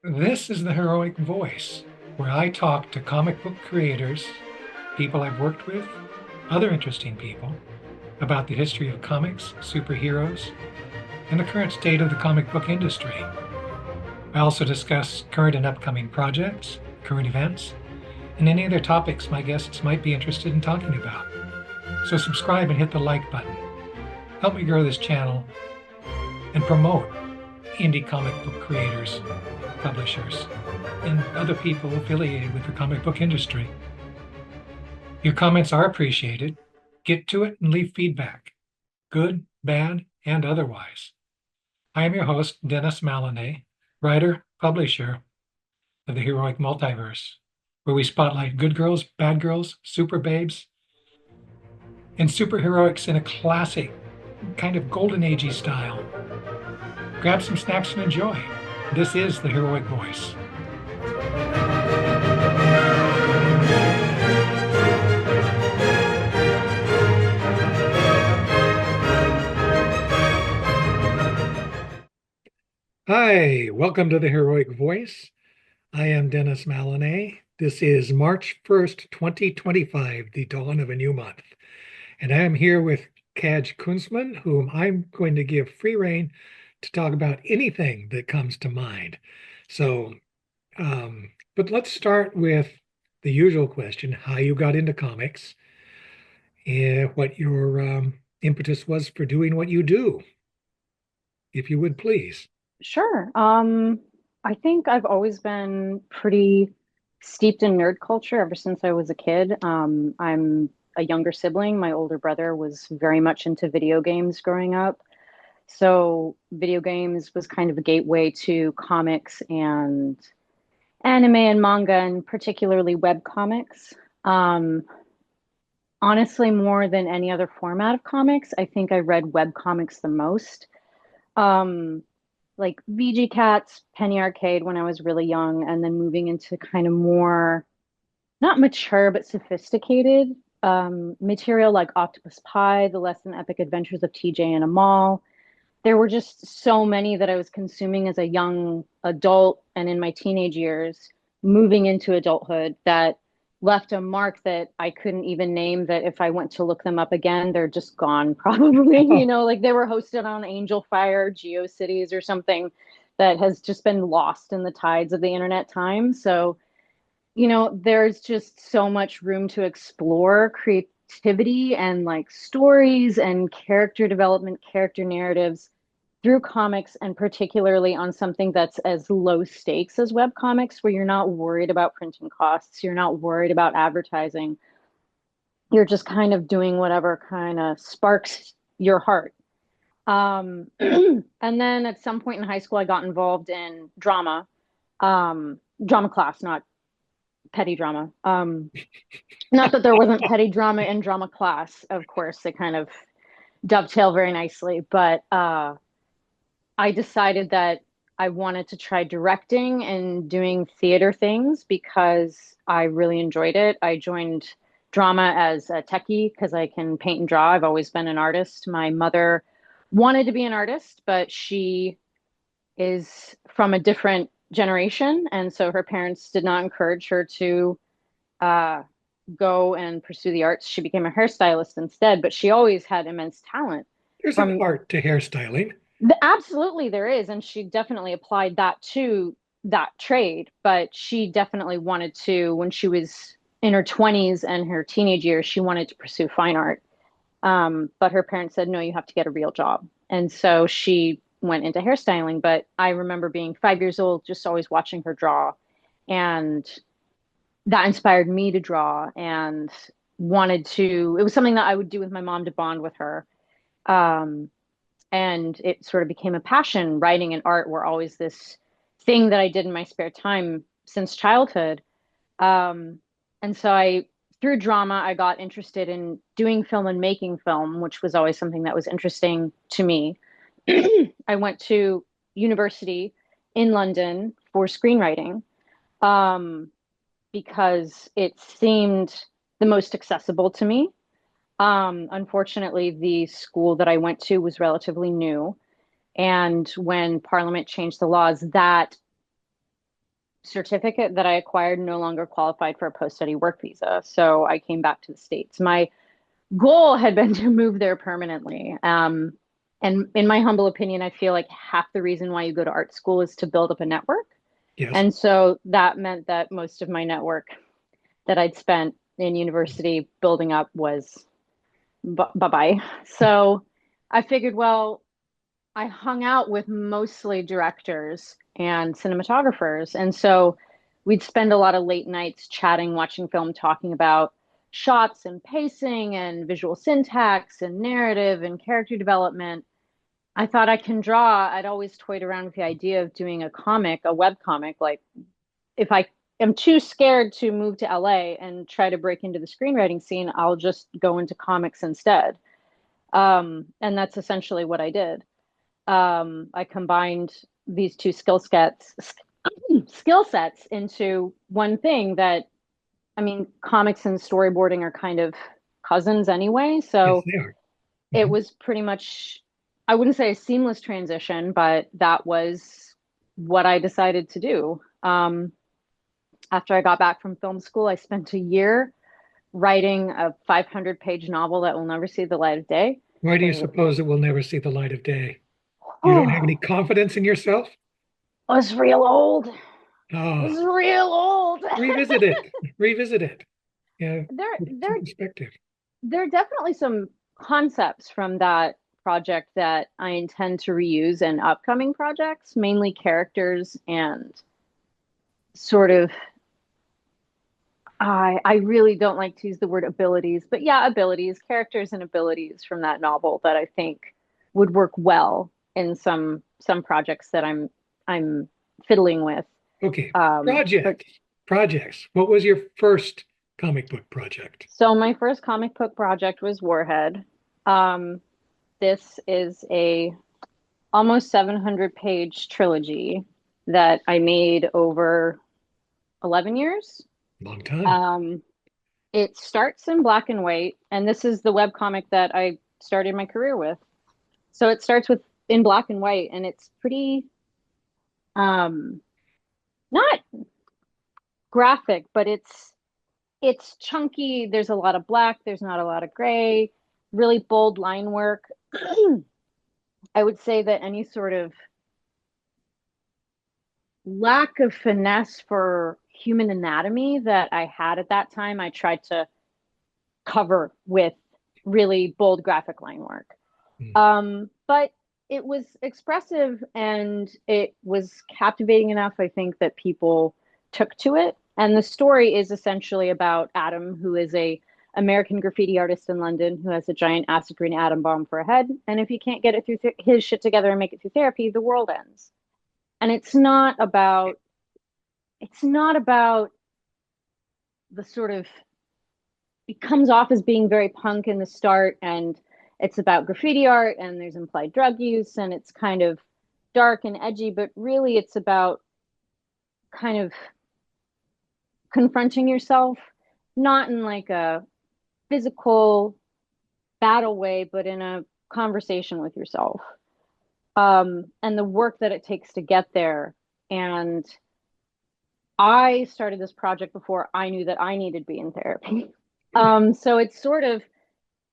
This is the Heroic Voice, where I talk to comic book creators, people I've worked with, other interesting people, about the history of comics, superheroes, and the current state of the comic book industry. I also discuss current and upcoming projects, current events, and any other topics my guests might be interested in talking about. So subscribe and hit the like button. Help me grow this channel and promote indie comic book creators, publishers, and other people affiliated with the comic book industry. Your comments are appreciated. Get to it and leave feedback, good, bad, and otherwise. I am your host, Dennis Maloney, writer, publisher of the Heroic Multiverse, where we spotlight good girls, bad girls, super babes, and superheroics in a classic, kind of golden agey style. Grab some snacks and enjoy. This is the Heroic Voice. Hi, welcome to the Heroic Voice. I am Dennis Maloney. This is March 1st, 2025, the dawn of a new month. And I am here with Kaj Kunstmann, whom I'm going to give free rein to talk about anything that comes to mind. So, but let's start with the usual question, how you got into comics and what your impetus was for doing what you do, if you would please. Sure. I think I've always been pretty steeped in nerd culture ever since I was a kid. I'm a younger sibling. My older brother was very much into video games growing up. So video games was kind of a gateway to comics and anime and manga, and particularly web comics. Um, Honestly, more than any other format of comics, I think I read web comics the most. Um, like VG Cats, Penny Arcade when I was really young, and then moving into kind of more, not mature, but sophisticated material like Octopus Pie, The Less Than Epic Adventures of TJ and Amal. There were just so many that I was consuming as a young adult and in my teenage years, moving into adulthood, that left a mark that I couldn't even name, that if I went to look them up again, they're just gone probably. Like they were hosted on Angel Fire, GeoCities or something that has just been lost in the tides of the internet time. So, there's just so much room to explore creativity and like stories and character development, character narratives through comics, and particularly on something that's as low stakes as web comics, where you're not worried about printing costs, you're not worried about advertising, you're just kind of doing whatever kind of sparks your heart. And then at some point in high school, I got involved in drama class, not petty drama. Not that there wasn't petty drama in drama class, of course, they kind of dovetail very nicely, but I decided that I wanted to try directing and doing theater things because I really enjoyed it. I joined drama as a techie because I can paint and draw. I've always been an artist. My mother wanted to be an artist, but she is from a different generation. And so her parents did not encourage her to uh, go and pursue the arts. She became a hairstylist instead, but she always had immense talent There's an from art to hairstyling. absolutely there is, and she definitely applied that to that trade, but she definitely wanted to, when she was in her 20s and her teenage years, she wanted to pursue fine art. But her parents said, no, you have to get a real job. And so she went into hairstyling. But I remember being 5 years old, just always watching her draw. And that inspired me to draw and it was something that I would do with my mom to bond with her. Um, and it sort of became a passion. Writing and art were always this thing that I did in my spare time since childhood. Um, and so through drama, I got interested in doing film and making film, which was always something that was interesting to me. I went to university in London for screenwriting, um, because it seemed the most accessible to me. Unfortunately, the school that I went to was relatively new. And when Parliament changed the laws, that certificate that I acquired no longer qualified for a post-study work visa. So I came back to the States. My goal had been to move there permanently. And in my humble opinion, I feel like half the reason why you go to art school is to build up a network. Yes. And so that meant that most of my network that I'd spent in university building up was bye-bye. So I figured, well, I hung out with mostly directors and cinematographers. And so we'd spend a lot of late nights chatting, watching film, talking about shots and pacing and visual syntax and narrative and character development. I thought I can draw. I'd always toyed around with the idea of doing a comic, a web comic. Like, if I am too scared to move to LA and try to break into the screenwriting scene, I'll just go into comics instead. And that's essentially what I did. I combined these two skill sets into one thing that, I mean, comics and storyboarding are kind of cousins anyway. Yes, So they are. it Mhm. was pretty much, I wouldn't say a seamless transition, but that was what I decided to do. After I got back from film school, I spent a year writing a 500-page novel that will never see the light of day. Why do It you was, suppose it will never see the light of day? You don't have any oh, confidence in yourself? it was real old. It Ah, was real old. revisit it. Revisit it. Yeah, there, put some there, perspective. there are definitely some concepts from that project that I intend to reuse in upcoming projects, mainly characters and sort of I really don't like to use the word abilities, but yeah, abilities, characters and abilities from that novel that I think would work well in some projects that I'm fiddling with. Okay, But projects. What was your first comic book project? so my first comic book project was Warhead. Um, this is a almost 700 page trilogy that I made over 11 years. Long time. Um, It starts in black and white, and this is the web comic that I started my career with. So it starts with in black and white, and it's pretty um not graphic, but it's chunky. There's a lot of black, there's not a lot of gray, really bold line work. I would say that any sort of lack of finesse for human anatomy that I had at that time, I tried to cover with really bold graphic line work. Hmm. But it was expressive and it was captivating enough, I think, that people took to it. And the story is essentially about Adam, who is a American graffiti artist in London who has a giant acid green atom bomb for a head. And if he can't get it through his shit together and make it through therapy, the world ends. And it's not about the sort of it comes off as being very punk in the start, and it's about graffiti art and there's implied drug use and it's kind of dark and edgy, but really it's about kind of confronting yourself, not in like a physical battle way, but in a conversation with yourself. And the work that it takes to get there. And I started this project before I knew that I needed to be in therapy. So it's sort of,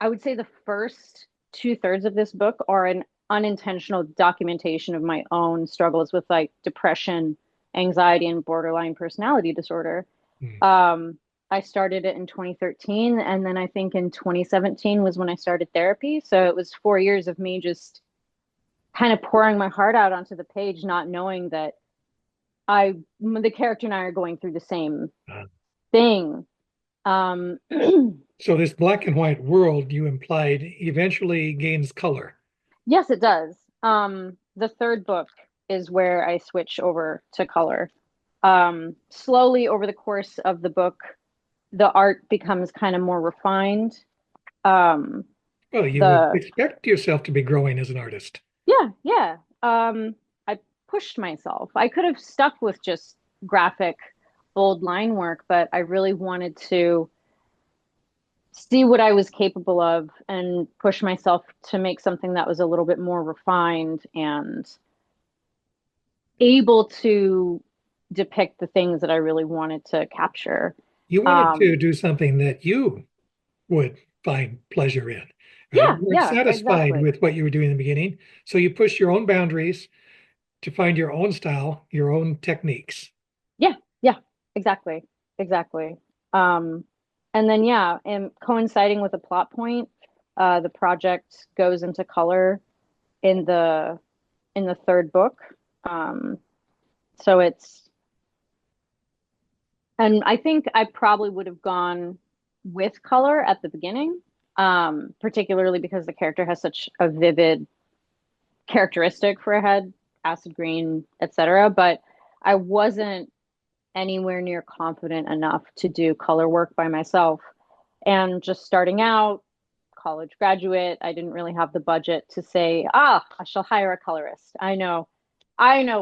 I would say the first two-thirds of this book are an unintentional documentation of my own struggles with like depression, anxiety, and borderline personality disorder. Hmm. I started it in 2013, and then I think in 2017 was when I started therapy. So it was 4 years of me just kind of pouring my heart out onto the page, not knowing that the character and I are going through the same Uh, thing. Um, so this black and white world you implied eventually gains color. Yes, it does. The third book is where I switch over to color. Slowly over the course of the book, the art becomes kind of more refined. Um, Well, you would the expect yourself to be growing as an artist. Yeah, yeah. I pushed myself. I could have stuck with just graphic, bold line work, but I really wanted to see what I was capable of and push myself to make something that was a little bit more refined and able to depict the things that I really wanted to capture. You wanted to Um, do something that you would find pleasure in, right? yeah, You weren't yeah, satisfied exactly. with what you were doing in the beginning, so you pushed your own boundaries to find your own style, your own techniques. Yeah, yeah, exactly, exactly. Um, and then yeah, and coinciding with a plot point, the project goes into color in the third book. Um, so it's and I think I probably would have gone with color at the beginning, particularly because the character has such a vivid characteristic for a head, acid green, etc. But I wasn't anywhere near confident enough to do color work by myself. And just starting out, college graduate, I didn't really have the budget to say, I shall hire a colorist. I know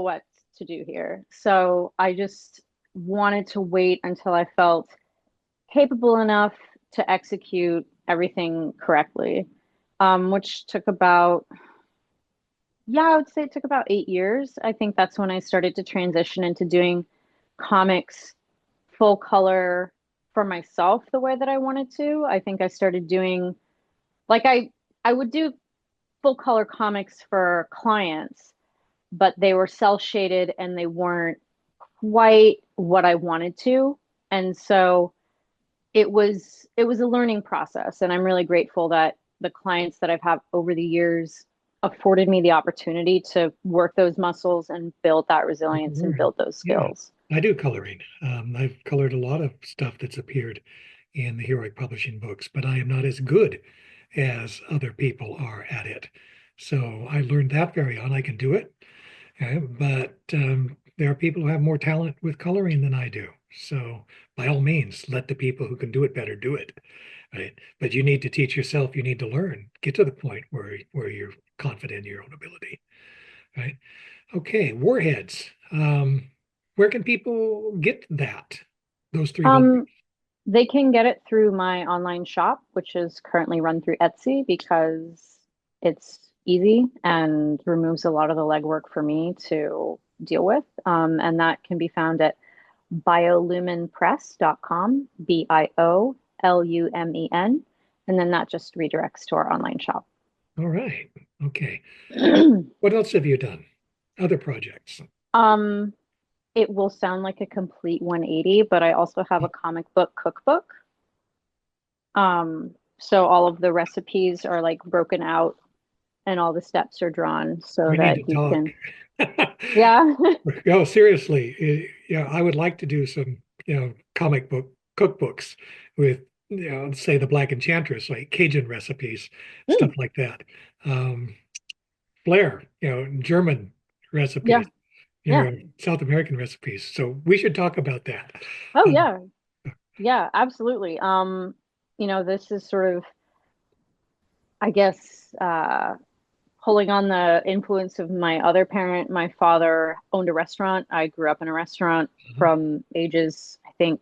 what to do here. So I just wanted to wait until I felt capable enough to execute everything correctly, which took about, yeah, I would say it took about 8 years. I think that's when I started to transition into doing comics full color for myself the way that I wanted to. I think I started doing like I would do full color comics for clients, but they were cell shaded and they weren't quite what I wanted to. And so it was a learning process, and I'm really grateful that the clients that I've had over the years afforded me the opportunity to work those muscles and build that resilience and build those Yeah, skills. I do coloring. I've colored a lot of stuff that's appeared in the Heroic Publishing books, but I am not as good as other people are at it. So I learned that very on. I can do it, but there are people who have more talent with coloring than I do. So by all means, let the people who can do it better do it, right? But you need to teach yourself. You need to learn. Get to the point where you're confident in your own ability, right? Okay, Warheads. Where can people get that? Those three volumes. Um, they can get it through my online shop, which is currently run through Etsy because it's easy and removes a lot of the legwork for me to deal with. And that can be found at biolumenpress.com, BIOLUMEN. And then that just redirects to our online shop. All right. Okay. What else have you done? Other projects? um, it will sound like a complete 180, but I also have a comic book cookbook. So all of the recipes are like broken out and all the steps are drawn so We need that to you talk. can, yeah. No, seriously. Yeah, I would like to do some, comic book cookbooks with, say the Black Enchantress, like Cajun recipes, stuff Mm, like that. Flair, German yeah, recipes, yeah. South American recipes. So we should talk about that. Oh, Um, yeah. Yeah, absolutely. This is sort of, I guess, pulling on the influence of my other parent. My father owned a restaurant. I grew up in a restaurant from ages, I think,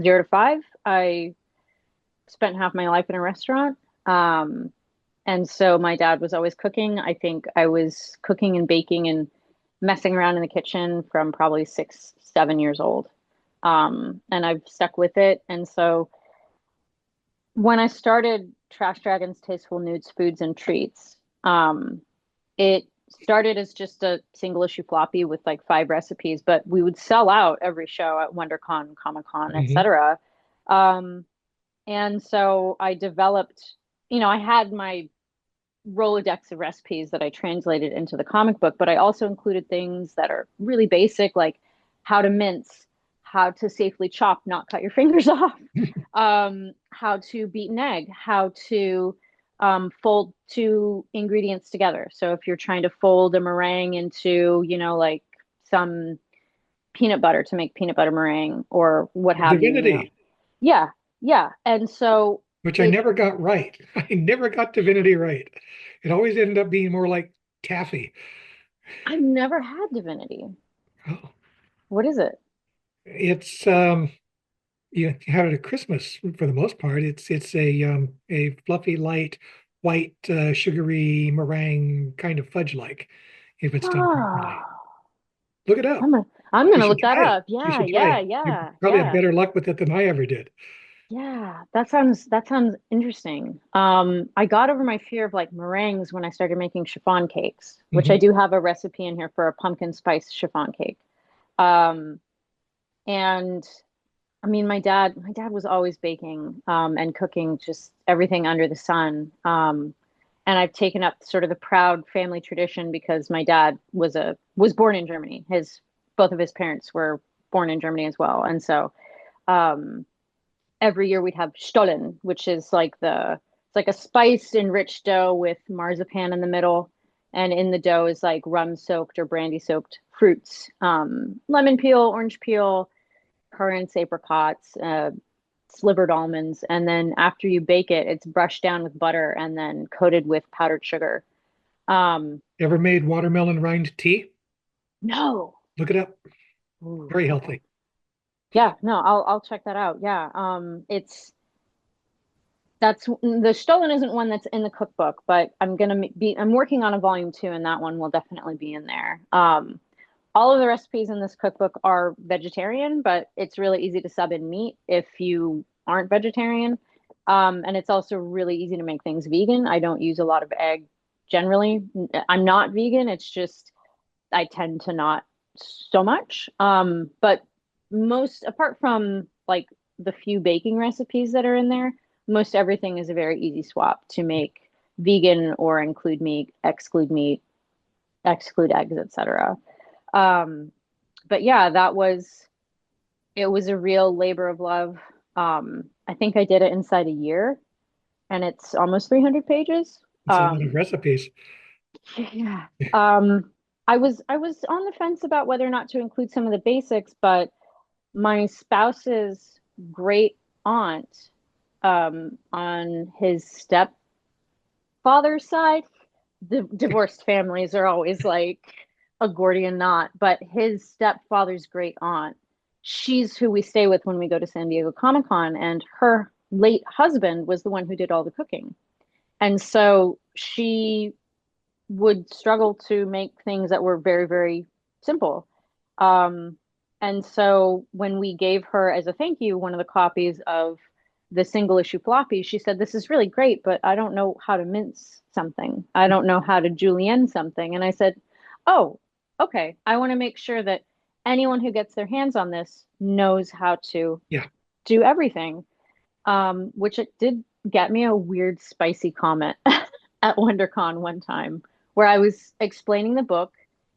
0 to 5. I spent half my life in a restaurant. And so my dad was always cooking. I think I was cooking and baking and messing around in the kitchen from probably 6, 7 years old. And I've stuck with it. And so when I started Trash Dragons Tasteful Nudes, Foods, and Treats, it started as just a single issue floppy with like 5 recipes, but we would sell out every show at WonderCon, Comic Con, mhm. etc. Um, and so I developed, I had my Rolodex of recipes that I translated into the comic book, but I also included things that are really basic, like how to mince, how to safely chop, not cut your fingers off, how to beat an egg, how to fold two ingredients together. So if you're trying to fold a meringue into, like some peanut butter to make peanut butter meringue or what have you. Divinity, Yeah, yeah. And so which I it, never got right. I never got divinity right. It always ended up being more like taffy. I've never had divinity. Oh, What is it? it's you have it at Christmas for the most part. It's a fluffy, light, white, sugary meringue kind of fudge like if it's done properly. Oh, Look it I'm up. I'm You gonna should look that try it. up. You Yeah, should try yeah, it. You yeah, probably have yeah. better luck with it than I ever did. Yeah, that sounds interesting. I got over my fear of like meringues when I started making chiffon cakes, which I Hmm. do have a recipe in here for a pumpkin spice chiffon cake. Um, and I mean, my dad was always baking, and cooking just everything under the sun. And I've taken up sort of the proud family tradition because my dad was born in Germany. Both of his parents were born in Germany as well, and so. Um, every year we'd have Stollen, which is it's like a spice enriched dough with marzipan in the middle, and in the dough is like rum soaked or brandy soaked fruits, lemon peel, orange peel, currants, apricots, slivered almonds, and then after you bake it, it's brushed down with butter and then coated with powdered sugar. Um, Ever made watermelon rind tea? no. Look it up. Ooh, Very okay. healthy. Yeah, no, I'll check that out. Yeah. It's That's the Stollen isn't one that's in the cookbook, but I'm working on a volume two, and that one will definitely be in there. All of the recipes in this cookbook are vegetarian, but it's really easy to sub in meat if you aren't vegetarian. And it's also really easy to make things vegan. I don't use a lot of egg generally. I'm not vegan. It's just I tend to not so much. But most, apart from like the few baking recipes that are in there, most everything is a very easy swap to make vegan or include meat, exclude eggs, etc. Um, but yeah, it was a real labor of love. I think I did it inside a year, and it's almost 300 pages. It's a lot of recipes. Yeah. I was on the fence about whether or not to include some of the basics, but my spouse's great aunt, on his stepfather's side, the divorced families are always like a Gordian knot, but his stepfather's great aunt, she's who we stay with when we go to San Diego Comic Con, and her late husband was the one who did all the cooking. And so she would struggle to make things that were very, very simple. Um, and so when we gave her as a thank you one of the copies of the single issue floppy, she said, "This is really great, but I don't know how to mince something. I don't know how to julienne something." And I said, "Oh, okay. I want to make sure that anyone who gets their hands on this knows how to Yeah. do everything." Which it did get me a weird, spicy comment at WonderCon one time where I was explaining the book,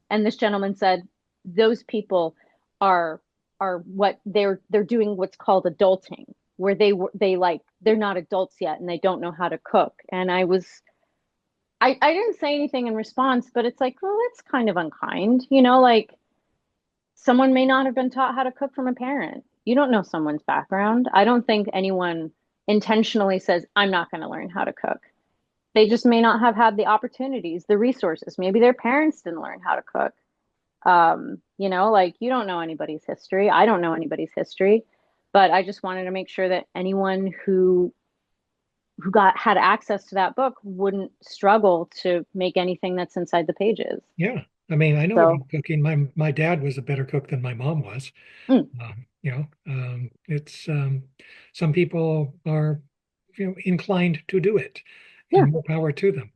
and this gentleman said, "Those people are what they're doing what's called adulting, where they're not adults yet and they don't know how to cook." And I didn't say anything in response, but it's like, well, that's kind of unkind, like someone may not have been taught how to cook from a parent. You don't know someone's background. I don't think anyone intentionally says, "I'm not going to learn how to cook." They just may not have had the opportunities, the resources. Maybe their parents didn't learn how to cook. Like you don't know anybody's history. I don't know anybody's history, but I just wanted to make sure that anyone who got had access to that book wouldn't struggle to make anything that's inside the pages. Yeah. I mean, I know So, about cooking. My dad was a better cook than my mom was. mm, It's some people are, inclined to do it, yeah. and more power to them.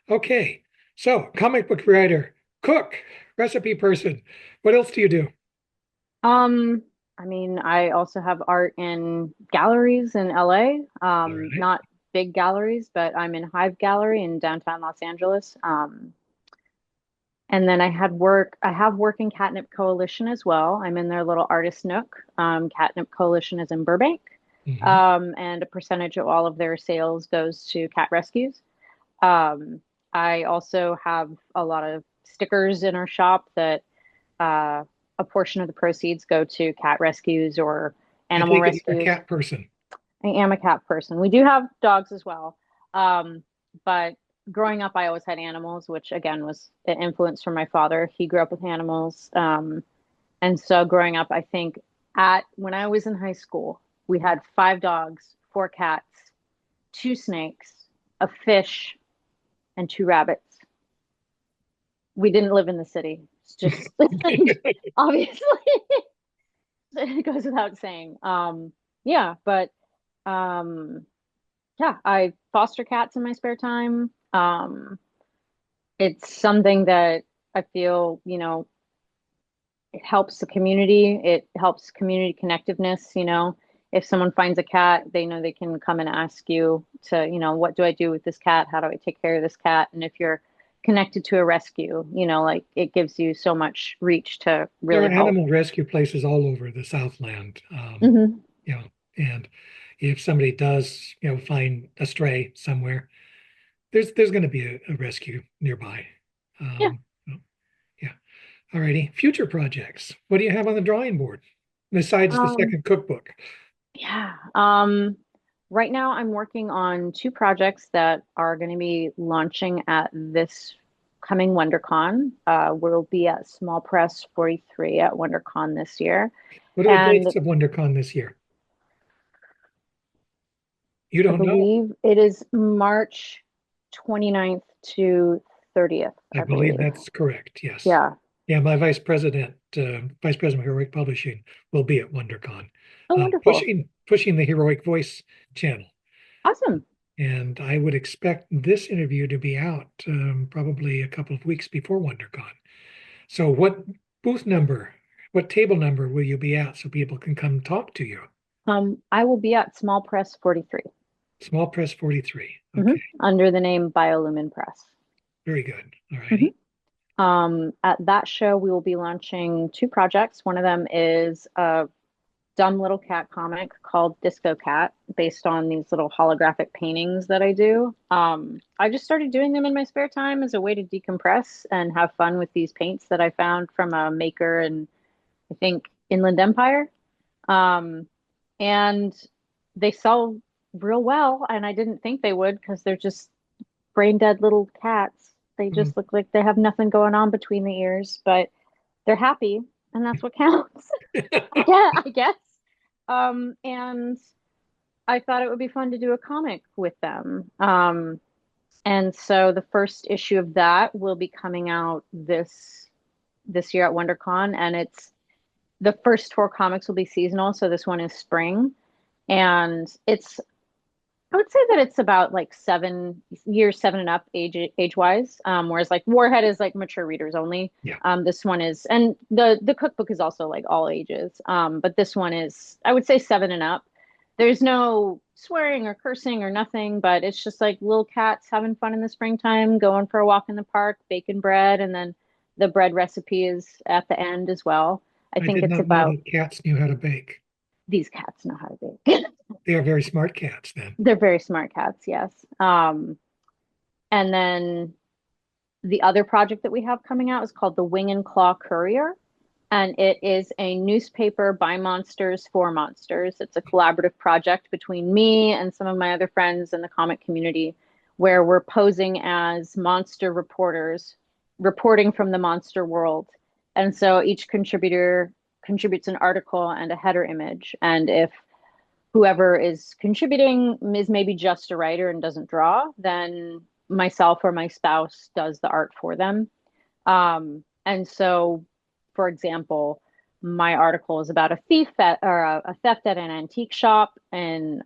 Okay. So, comic book writer, cook, recipe person. What else do you do? Um, I mean, I also have art in galleries in LA. All right. Not big galleries, but I'm in Hive Gallery in downtown Los Angeles. And then I have work in Catnip Coalition as well. I'm in their little artist nook. Catnip Coalition is in Burbank. Hmm. And a percentage of all of their sales goes to cat rescues. Um, I also have a lot of stickers in our shop that uh, a portion of the proceeds go to cat rescues or I animal take it you're a rescues. cat person. I am a cat person. We do have dogs as well. But growing up, I always had animals, which again was an influence from my father. He grew up with animals. And so growing up, I think when I was in high school, we had 5 dogs, 4 cats, 2 snakes, a fish, and 2 rabbits. We didn't live in the city. It's just obviously it goes without saying. Yeah, but um, yeah, I foster cats in my spare time. It's something that I feel, it helps the community. It helps community connectiveness, If someone finds a cat, they know they can come and ask you to, what do I do with this cat? How do I take care of this cat? And if you're connected to a rescue, like it gives you so much reach to There are really help. animal rescue places all over the Southland. Hmm. You know, and if somebody does, find a stray somewhere, there's going to be a rescue nearby. Yeah. So, yeah. Alrighty. Future projects. What do you have on the drawing board besides the Um, second cookbook? yeah. Right now I'm working on two projects that are going to be launching at this coming WonderCon. We'll be at Small Press 43 at WonderCon this year. What are the And dates of WonderCon this year? You I don't know? believe it is March 29th to 30th, I I believe believe. that's correct. Yes. Yeah. Yeah, my vice president of Heroic Publishing, will be at WonderCon, Oh, wonderful. pushing the Heroic Voice channel. Awesome. And I would expect this interview to be out probably a couple of weeks before WonderCon. So, booth number, what table number will you be at so people can come talk to you? I will be at Small Press 43, Small Press 43. Okay, under the name Biolumin Press. very good. All righty. Mhm. At that show, we will be launching two projects. One of them is a dumb little cat comic called Disco Cat, based on these little holographic paintings that I do. I just started doing them in my spare time as a way to decompress and have fun with these paints that I found from a maker in, I think, Inland Empire. Um, and they sell real well, and I didn't think they would because they're just brain dead little cats. They Mm. just look like they have nothing going on between the ears, but they're happy, and that's what counts. I guess. And I thought it would be fun to do a comic with them. And so the first issue of that will be coming out this year at WonderCon, and it's the first four comics will be seasonal. So this one is spring, and it's I would say that it's about like 7 years, 7 and up age wise. Whereas like Warhead is like mature readers only. Yeah, This one is, and the cookbook is also like all ages. But this one is, I would say 7 and up. There's no swearing or cursing or nothing, but it's just like little cats having fun in the springtime, going for a walk in the park, baking bread, and then the bread recipe is at the end as well. I I think did it's not know about that cats knew how to bake. these cats know how to bake. They are very smart cats then. They're very smart cats, yes. And then the other project that we have coming out is called The Wing and Claw Courier. And it is a newspaper by monsters for monsters. It's a collaborative project between me and some of my other friends in the comic community, where we're posing as monster reporters, reporting from the monster world. And so each contributor contributes an article and a header image. And if whoever is contributing is maybe just a writer and doesn't draw, then myself or my spouse does the art for them. And so, for example, my article is about a thief at, or a theft at an antique shop in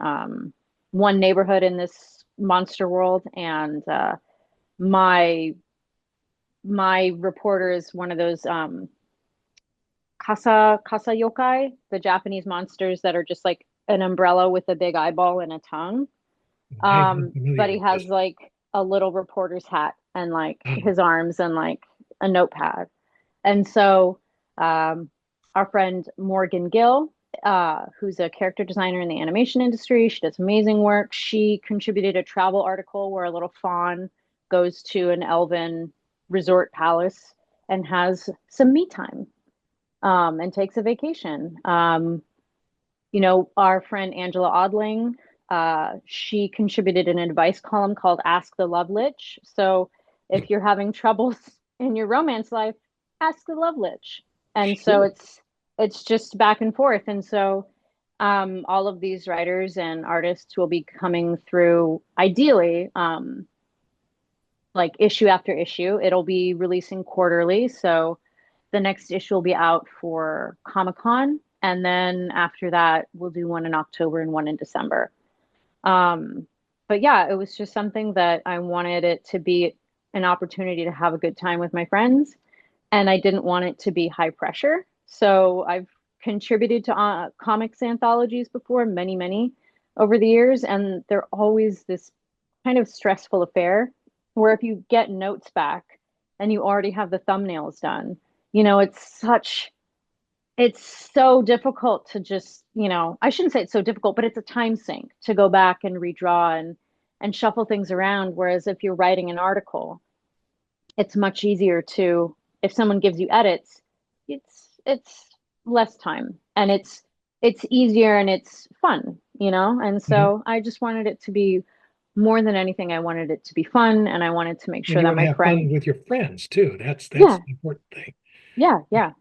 one neighborhood in this monster world, and my reporter is one of those kasa yokai, the Japanese monsters that are just like an umbrella with a big eyeball and a tongue. I am But familiar he with has this. like a little reporter's hat and like Um, his arms and like a notepad. And so our friend Morgan Gill, who's a character designer in the animation industry, she does amazing work. She contributed a travel article where a little fawn goes to an elven resort palace and has some me time, and takes a vacation. Our friend Angela Odling, she contributed an advice column called Ask the Love Lich. So if you're having troubles in your romance life, ask the Love Lich. And so sure. it's just back and forth. And so all of these writers and artists will be coming through ideally, like issue after issue. It'll be releasing quarterly. So the next issue will be out for Comic-Con, and then after that, we'll do one in October and one in December. Um, but yeah, it was just something that I wanted it to be an opportunity to have a good time with my friends, and I didn't want it to be high pressure. So I've contributed to comics anthologies before, many, many over the years, and they're always this kind of stressful affair where if you get notes back and you already have the thumbnails done, it's so difficult to just, I shouldn't say it's so difficult, but it's a time sink to go back and redraw and shuffle things around. Whereas if you're writing an article, it's much easier to, if someone gives you edits, it's less time and it's easier and it's fun. And Hmm. so I just wanted it to be more than anything, I wanted it to be fun and I wanted to make And sure you that want to my have friend, fun with your friends too. That's yeah, the important thing. yeah, Yeah.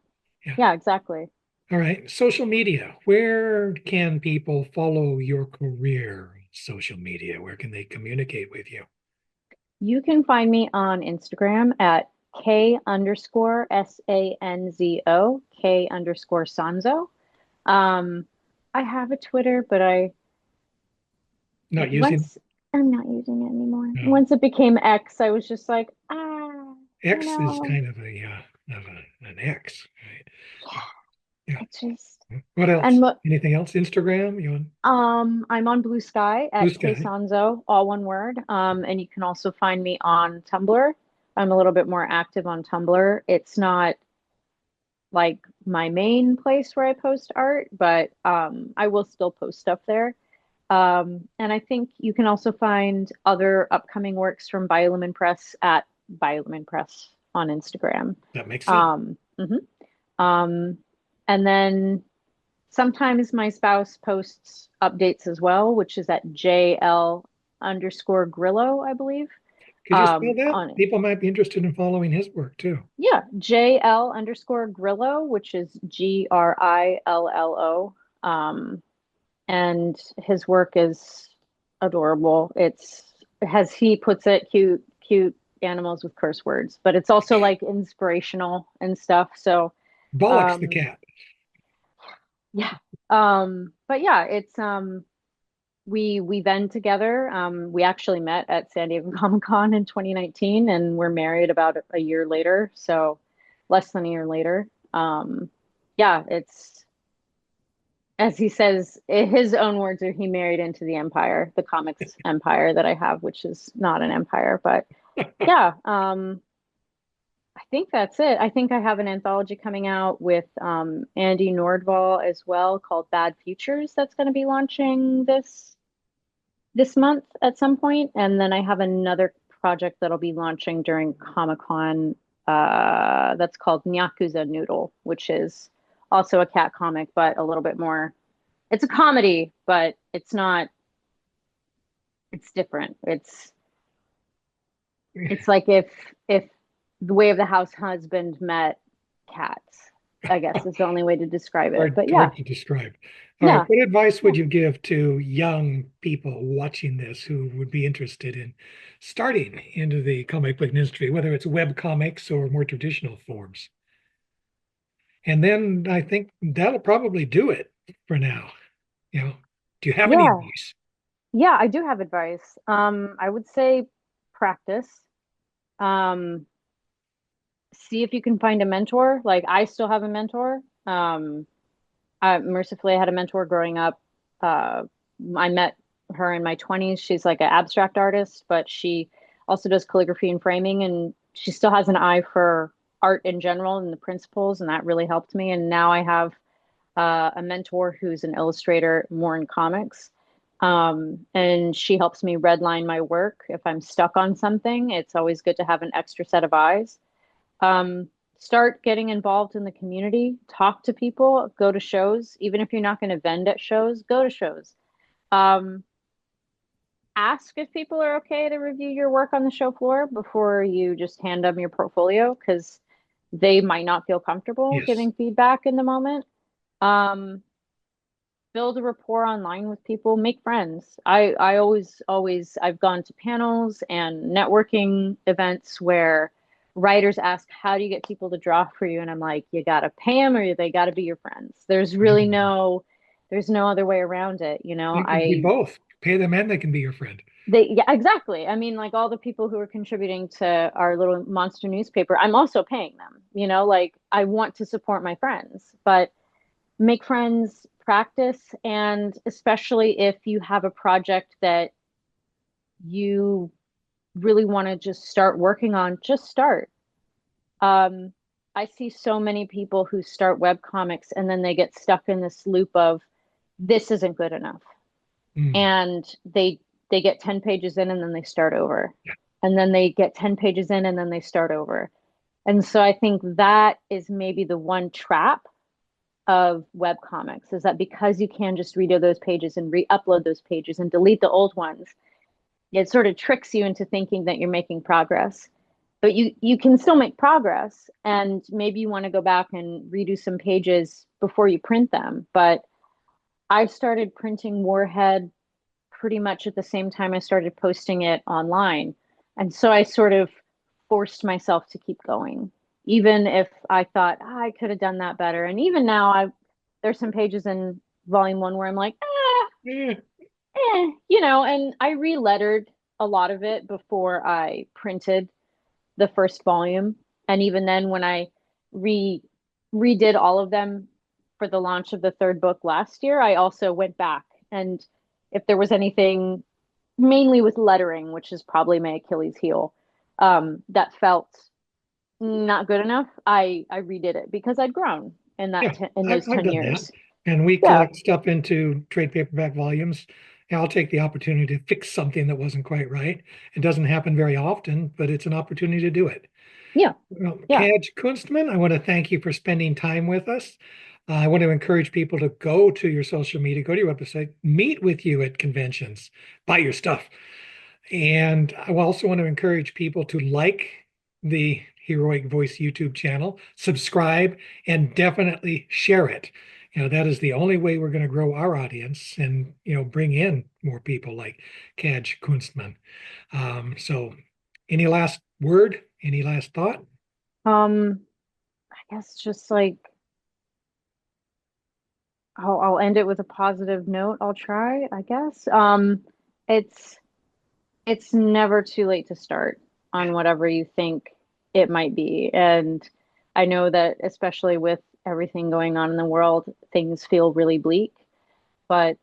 yeah, Yeah. yeah, exactly. All right. Social media. Where can people follow your career? Social media. Where can they communicate with you? You can find me on Instagram at K_SANZO, K_Sanzo. Um, I have a Twitter, but Not using once I'm not using it anymore. no. Once it became X, I was just like, you X is know, kind of an X, right? Yeah. it's just, What else? and Anything else? Instagram? You on I'm on Blue Sky Blue at Sky? Ksanzo, all one word. And you can also find me on Tumblr. I'm a little bit more active on Tumblr. It's not like my main place where I post art, but I will still post stuff there. And I think you can also find other upcoming works from Biolumin Press at Biolumin Press on Instagram. That makes sense. Mhm. Um, and then sometimes my spouse posts updates as well, which is at JL_Grillo, I believe. Could you spell that? On People might be interested in following his work too. Yeah, JL_Grillo, which is GRILLO. And his work is adorable. It's, as he puts it, cute animals with curse words, but it's also like inspirational and stuff. So, Bollocks the um, cat. yeah. But yeah, it's we then together. We actually met at San Diego Comic-Con in 2019, and we're married about a year later. So, less than a year later. Yeah, it's, as he says, his own words are, he married into the empire, the comics empire that I have, which is not an empire. But yeah, I think that's it. I think I have an anthology coming out with Andy Nordval as well called Bad Futures that's going to be launching this month at some point. And then I have another project that'll be launching during Comic-Con that's called Nyakuza Noodle, which is also a cat comic, but a little bit more, it's a comedy, but it's not, it's different. It's like if the way of the house husband met cats, I guess is the only way to describe it. But yeah, Hard to describe. All right. yeah, What advice yeah. would you give to young people watching this who would be interested in starting into the comic book industry, whether it's web comics or more traditional forms? And then I think that'll probably do it for now. You know, do you have any Yeah. advice? Yeah, I do have advice. I would say practice. Um, See if you can find a mentor. Like I still have a mentor. Mercifully, I had a mentor growing up. Uh, I met her in my 20s. She's like an abstract artist, but she also does calligraphy and framing, and she still has an eye for art in general and the principles, and that really helped me. And now I have a mentor who's an illustrator more in comics. And she helps me redline my work. If I'm stuck on something, it's always good to have an extra set of eyes. Start getting involved in the community, talk to people, go to shows. Even if you're not going to vend at shows, go to shows. Um, Ask if people are okay to review your work on the show floor before you just hand them your portfolio because they might not feel comfortable Yes. giving feedback in the moment. Um, Build a rapport online with people, make friends. I've gone to panels and networking events where writers ask, how do you get people to draw for you? And I'm like, you got to pay them or they got to be your friends. There's no other way around it. You can be both. Pay them and they can be your friend. Yeah, exactly. I mean, like all the people who are contributing to our little monster newspaper, I'm also paying them, like I want to support my friends, but make friends, practice, and especially if you have a project that you really want to just start working on, just start. Um, I see so many people who start web comics and then they get stuck in this loop of this isn't good enough. Mm. And they get 10 pages in and then they start over. And then they get 10 pages in and then they start over. And so I think that is maybe the one trap of web comics is that because you can just redo those pages and re-upload those pages and delete the old ones, it sort of tricks you into thinking that you're making progress. But you can still make progress, and maybe you want to go back and redo some pages before you print them. But I started printing Warhead pretty much at the same time I started posting it online. And so I sort of forced myself to keep going, even if I thought, I could have done that better. And even now, there's some pages in volume one where I'm like, Yeah. and I re-lettered a lot of it before I printed the first volume. And even then, when I re redid all of them for the launch of the third book last year, I also went back and if there was anything, mainly with lettering, which is probably my Achilles heel, that felt not good enough, I redid it because I'd grown in Yeah, in those I've 10 done that. years. And we Yeah, collect stuff into trade paperback volumes. And I'll take the opportunity to fix something that wasn't quite right. It doesn't happen very often, but it's an opportunity to do it. yeah, Well, yeah. Kaj Kunstmann, I want to thank you for spending time with us. I want to encourage people to go to your social media, go to your website, meet with you at conventions, buy your stuff. And I also want to encourage people to like the Heroic Voice YouTube channel, subscribe, and definitely share it. That is the only way we're going to grow our audience and, bring in more people like Kaj Kunstmann. So any last word? Any last thought? I guess just like I'll end it with a positive note. I'll try, I guess. It's it's never too late to start on whatever you think it might be. And I know that, especially with everything going on in the world, things feel really bleak, but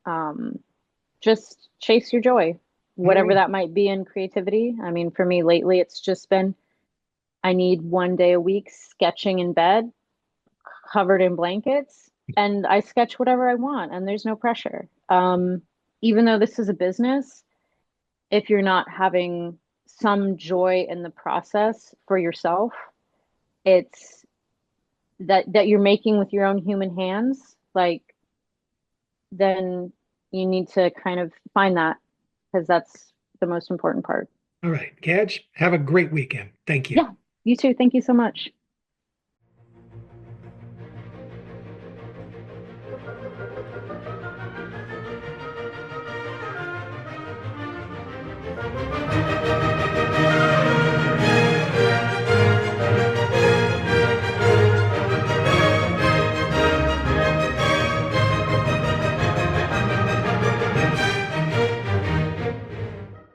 just chase your joy, All whatever right. that might be in creativity. I mean, for me lately, it's just been I need one day a week sketching in bed, covered in blankets, and I sketch whatever I want, and there's no pressure. Even though this is a business, if you're not having some joy in the process for yourself, it's that you're making with your own human hands, like then you need to kind of find that because that's the most important part. All right. Kaj, have a great weekend. Thank you. Yeah, you too. Thank you so much.